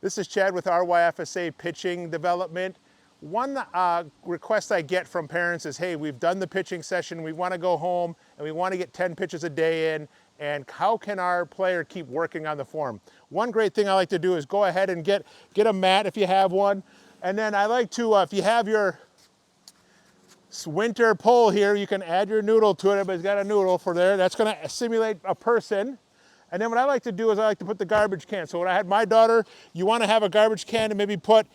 This is Chad with RYFSA Pitching Development. One request I get from parents is, hey, we've done the pitching session, we want to go home and we want to get 10 pitches a day in, and how can our player keep working on the form? One great thing I like to do is go ahead and get a mat if you have one, and then I like to, if you have your winter pole here, you can add your noodle to it. Everybody's got a noodle for there. That's going to simulate a person. And then what I like to do is I like to put the garbage can. So when I had my daughter, you want to have a garbage can and maybe put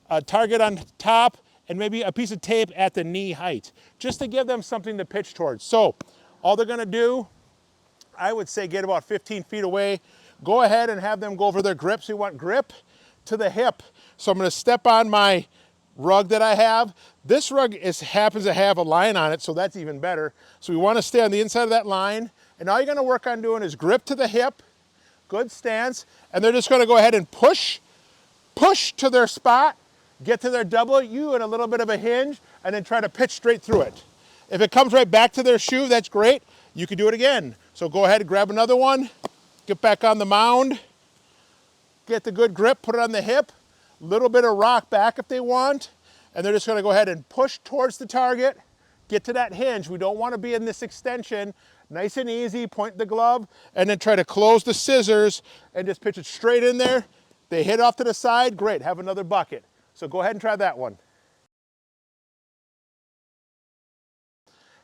a target on top and maybe a piece of tape at the knee height, just to give them something to pitch towards. So all they're going to do, I would say get about 15 feet away. Go ahead and have them go over their grip. So you want grip to the hip. So I'm going to step on my rug that I have. This rug happens to have a line on it, so that's even better. So we want to stay on the inside of that line. And all you're going to work on doing is grip to the hip, good stance, and they're just going to go ahead and push to their spot, get to their W and a little bit of a hinge, and then try to pitch straight through it. If it comes right back to their shoe, that's great. You can do it again. So go ahead and grab another one, get back on the mound, get the good grip, put it on the hip, a little bit of rock back if they want, and they're just going to go ahead and push towards the target, get to that hinge. We don't want to be in this extension. Nice and easy, point the glove, and then try to close the scissors and just pitch it straight in there. They hit off to the side, great, have another bucket. So go ahead and try that one.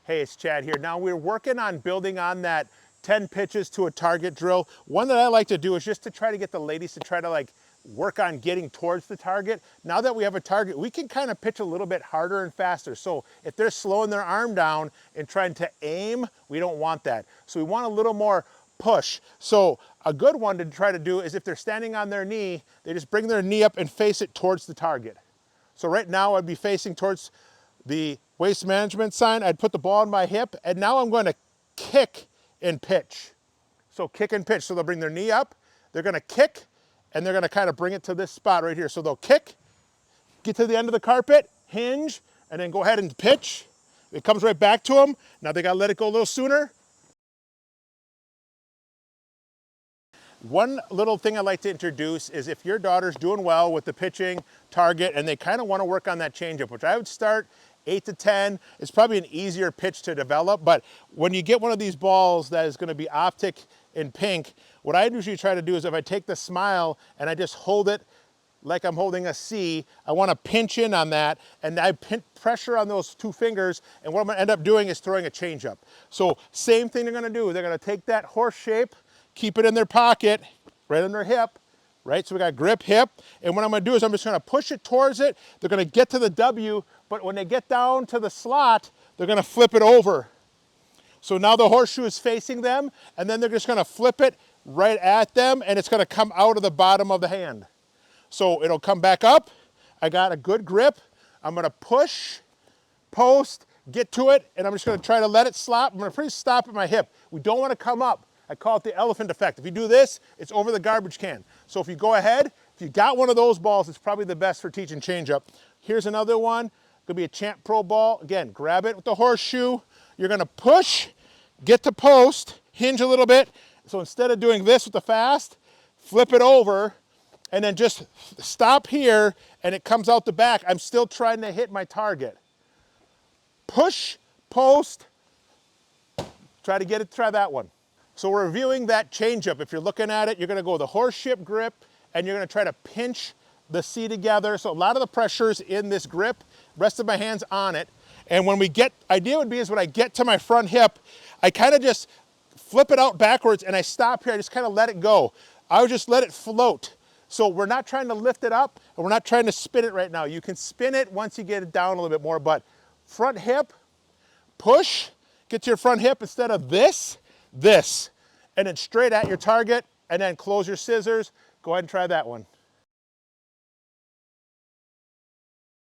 Hey, it's Chad here. Now we're working on building on that 10 pitches to a target drill. One that I like to do is just to try to get the ladies to try to work on getting towards the target. Now that we have a target, we can kind of pitch a little bit harder and faster. So if they're slowing their arm down and trying to aim, we don't want that. So we want a little more push. So a good one to try to do is if they're standing on their knee, they just bring their knee up and face it towards the target. So right now I'd be facing towards the waste management sign. I'd put the ball on my hip, and now I'm going to kick and pitch. So kick and pitch. So they'll bring their knee up, they're going to kick, and they're going to kind of bring it to this spot right here. So they'll kick, get to the end of the carpet, hinge, and then go ahead and pitch. It comes right back to them. Now they got to let it go a little sooner. One little thing I like to introduce is if your daughter's doing well with the pitching target and they kind of want to work on that changeup, which I would start 8 to 10. It's probably an easier pitch to develop, but when you get one of these balls that is going to be optic in pink, what I usually try to do is if I take the Smile and I just hold it like I'm holding a C, I want to pinch in on that, and I pressure on those two fingers, and what I'm going to end up doing is throwing a changeup. So same thing they're going to do. They're going to take that horse shape, keep it in their pocket, right on their hip, right? So we got grip, hip, and what I'm going to do is I'm just going to push it towards it. They're going to get to the W, but when they get down to the slot, they're going to flip it over. So now the horseshoe is facing them, and then they're just going to flip it right at them, and it's going to come out of the bottom of the hand. So it'll come back up. I got a good grip. I'm going to push, post, get to it, and I'm just going to try to let it slop. I'm going to stop at my hip. We don't want to come up. I call it the elephant effect. If you do this, it's over the garbage can. So if you go ahead, if you got one of those balls, it's probably the best for teaching changeup. Here's another one. Could be a Champ Pro ball. Again, grab it with the horseshoe. You're going to push, get to post, hinge a little bit. So instead of doing this with the fast, flip it over, and then just stop here, and it comes out the back. I'm still trying to hit my target. Push, post, try that one. So we're reviewing that changeup. If you're looking at it, you're going to go with a horseshoe grip, and you're going to try to pinch the C together. So a lot of the pressure's in this grip, rest of my hand's on it. And when idea would be is when I get to my front hip, I kind of just flip it out backwards and I stop here. I just kind of let it go. I would just let it float. So we're not trying to lift it up, and we're not trying to spin it right now. You can spin it once you get it down a little bit more, but front hip, push, get to your front hip instead of this, and then straight at your target, and then close your scissors. Go ahead and try that one.